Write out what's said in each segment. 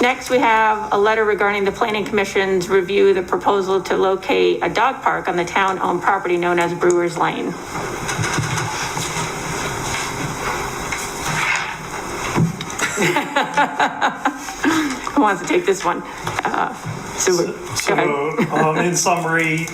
Next, we have a letter regarding the Planning Commission's review the proposal to locate a dog park on the town-owned property known as Brewers Lane. Who wants to take this one? Go ahead. In summary,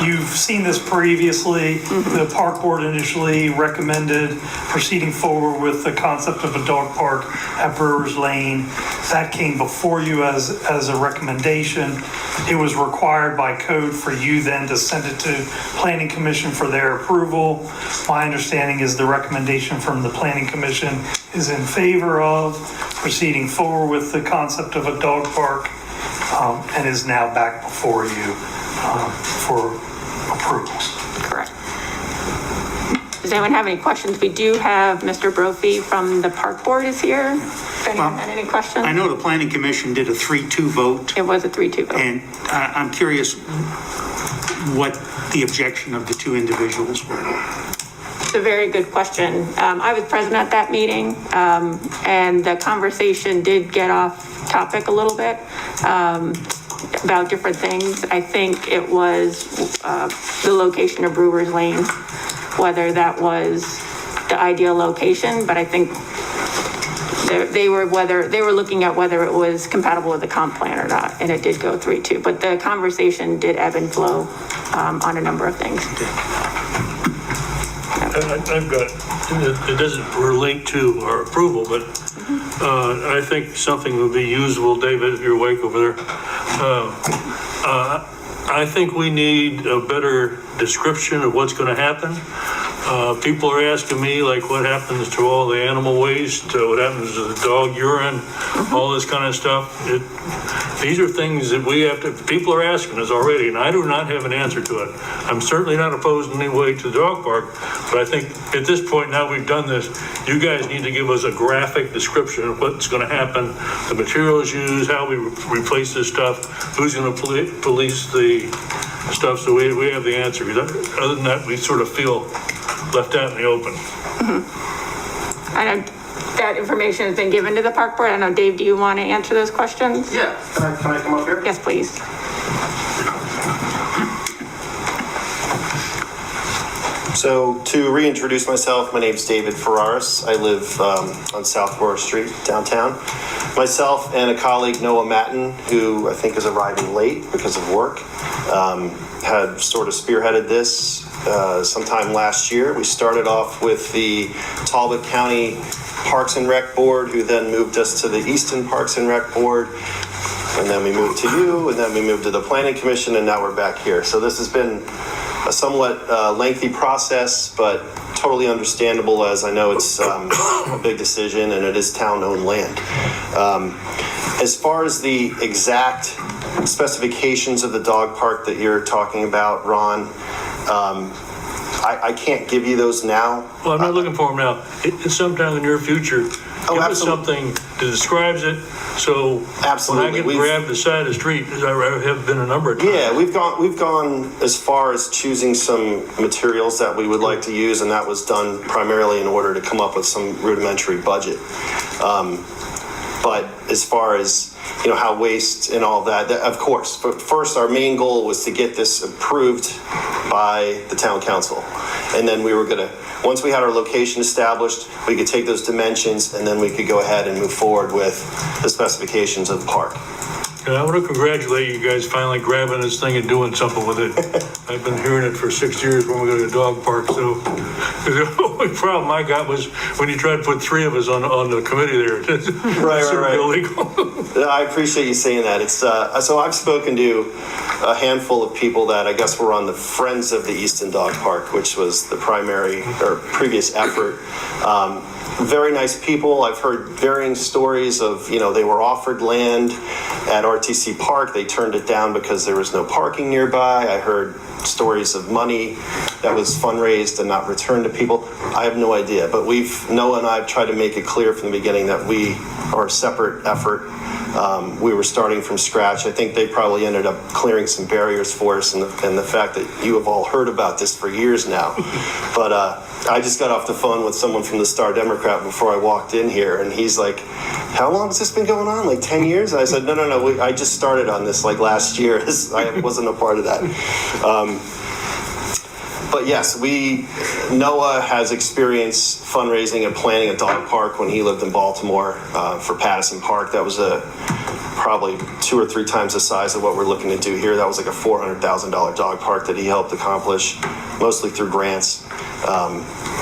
you've seen this previously. The park board initially recommended proceeding forward with the concept of a dog park at Brewers Lane. That came before you as a recommendation. It was required by code for you then to send it to Planning Commission for their approval. My understanding is the recommendation from the Planning Commission is in favor of proceeding forward with the concept of a dog park, and is now back before you for approvals. Correct. Does anyone have any questions? We do have Mr. Brophy from the park board is here. If anyone had any questions? I know the Planning Commission did a 3-2 vote. It was a 3-2 vote. And I'm curious what the objection of the two individuals were. It's a very good question. I was present at that meeting, and the conversation did get off topic a little bit about different things. I think it was the location of Brewers Lane, whether that was the ideal location, but I think they were looking at whether it was compatible with the comp plan or not, and it did go 3-2. But the conversation did ebb and flow on a number of things. I've got, it doesn't relate to our approval, but I think something would be usable, David, if you're awake over there. I think we need a better description of what's going to happen. People are asking me, like, what happens to all the animal waste, what happens to the dog urine, all this kind of stuff. These are things that we have to, people are asking us already, and I do not have an answer to it. I'm certainly not opposed in any way to the dog park, but I think at this point, now we've done this, you guys need to give us a graphic description of what's going to happen, the materials used, how we replace this stuff, who's going to police the stuff, so we have the answer. Other than that, we sort of feel left out in the open. I know that information has been given to the park board. I know, Dave, do you want to answer those questions? Yeah, can I come up here? Yes, please. So to reintroduce myself, my name's David Ferraris. I live on South Aurora Street, downtown. Myself and a colleague, Noah Matten, who I think is arriving late because of work, had sort of spearheaded this sometime last year. We started off with the Talbot County Parks and Rec Board, who then moved us to the Easton Parks and Rec Board, and then we moved to you, and then we moved to the Planning Commission, and now we're back here. So this has been a somewhat lengthy process, but totally understandable, as I know it's a big decision and it is town-owned land. As far as the exact specifications of the dog park that you're talking about, Ron, I can't give you those now. Well, I'm not looking for them now. It's sometime in the near future. Give us something that describes it. So absolutely, when I get grabbed the side of the street, as I have been a number of times. Yeah, we've gone as far as choosing some materials that we would like to use, and that was done primarily in order to come up with some rudimentary budget. But as far as how waste and all that, of course. But first, our main goal was to get this approved by the town council, and then we were gonna. Once we had our location established, we could take those dimensions, and then we could go ahead and move forward with the specifications of the park. And I want to congratulate you guys finally grabbing this thing and doing something with it. I've been hearing it for 6 years when we go to the dog park. So the only problem I got was when you tried to put 3 of us on the committee there. Right. Illegal. I appreciate you saying that. It's so I've spoken to a handful of people that I guess were on the Friends of the Easton Dog Park, which was the primary or previous effort. Very nice people. I've heard varying stories of, they were offered land at RTC Park. They turned it down because there was no parking nearby. I heard stories of money that was fundraised and not returned to people. I have no idea, but Noah and I have tried to make it clear from the beginning that we are a separate effort. We were starting from scratch. I think they probably ended up clearing some barriers for us, and the fact that you have all heard about this for years now. But I just got off the phone with someone from the Star Democrat before I walked in here, and he's like, how long has this been going on? Like 10 years? I said, no, I just started on this like last year. I wasn't a part of that. But yes, Noah has experience fundraising and planning a dog park when he lived in Baltimore for Pattison Park. That was probably 2 or 3 times the size of what we're looking to do here. That was like a $400,000 dog park that he helped accomplish, mostly through grants.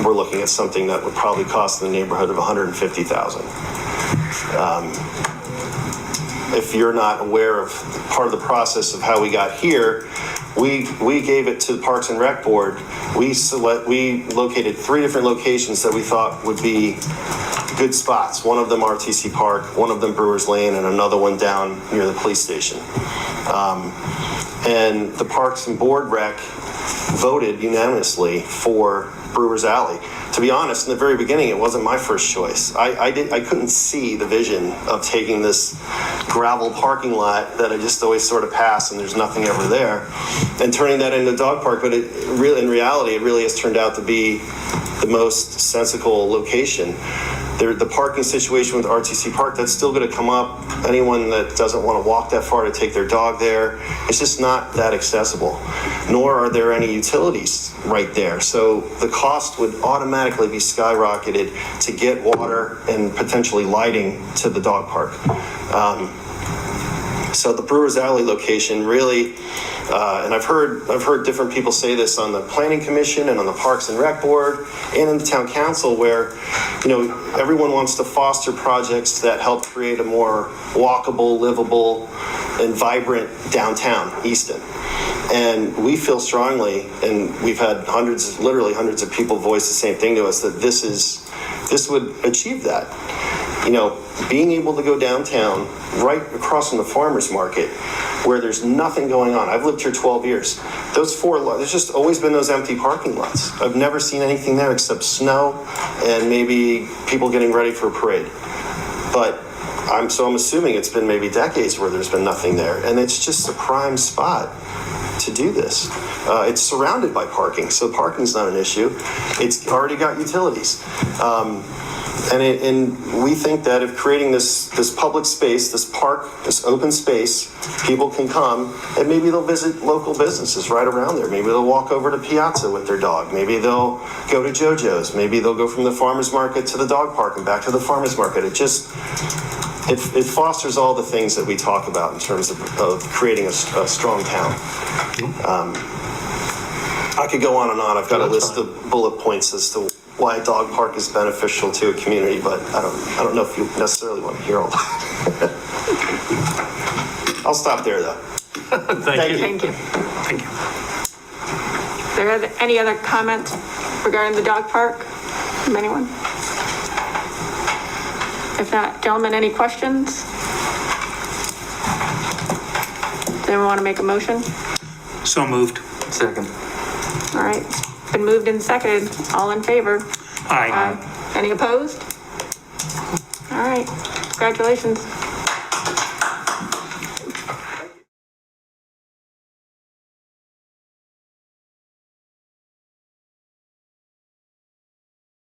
We're looking at something that would probably cost in the neighborhood of $150,000. If you're not aware of part of the process of how we got here, we gave it to the Parks and Rec Board. We located 3 different locations that we thought would be good spots. One of them RTC Park, one of them Brewers Lane, and another one down near the police station. And the Parks and Board Rec voted unanimously for Brewers Alley. To be honest, in the very beginning, it wasn't my first choice. I couldn't see the vision of taking this gravel parking lot that I just always sort of pass and there's nothing ever there, and turning that into a dog park. But in reality, it really has turned out to be the most sensible location. The parking situation with RTC Park, that's still going to come up. Anyone that doesn't want to walk that far to take their dog there, it's just not that accessible. Nor are there any utilities right there. So the cost would automatically be skyrocketed to get water and potentially lighting to the dog park. So the Brewers Alley location really, and I've heard different people say this on the Planning Commission and on the Parks and Rec Board and in the Town Council, where, everyone wants to foster projects that help create a more walkable, livable, and vibrant downtown Easton. And we feel strongly, and we've had literally hundreds of people voice the same thing to us, that this would achieve that. Being able to go downtown, right across from the farmer's market, where there's nothing going on. I've lived here 12 years. Those 4 lots, there's just always been those empty parking lots. I've never seen anything there except snow and maybe people getting ready for a parade. But I'm assuming it's been maybe decades where there's been nothing there. And it's just a prime spot to do this. It's surrounded by parking, so parking's not an issue. It's already got utilities. And we think that if creating this public space, this park, this open space, people can come and maybe they'll visit local businesses right around there. Maybe they'll walk over to Piazza with their dog. Maybe they'll go to JoJo's. Maybe they'll go from the farmer's market to the dog park and back to the farmer's market. It fosters all the things that we talk about in terms of creating a strong town. I could go on and on. I've got a list of bullet points as to why a dog park is beneficial to a community, but I don't know if you necessarily want to hear all that. I'll stop there, though. Thank you. Thank you. Thank you. Are there any other comments regarding the dog park from anyone? If not, gentlemen, any questions? Does anyone want to make a motion? So moved. Second. All right, been moved and seconded. All in favor? Aye. Any opposed? All right, congratulations.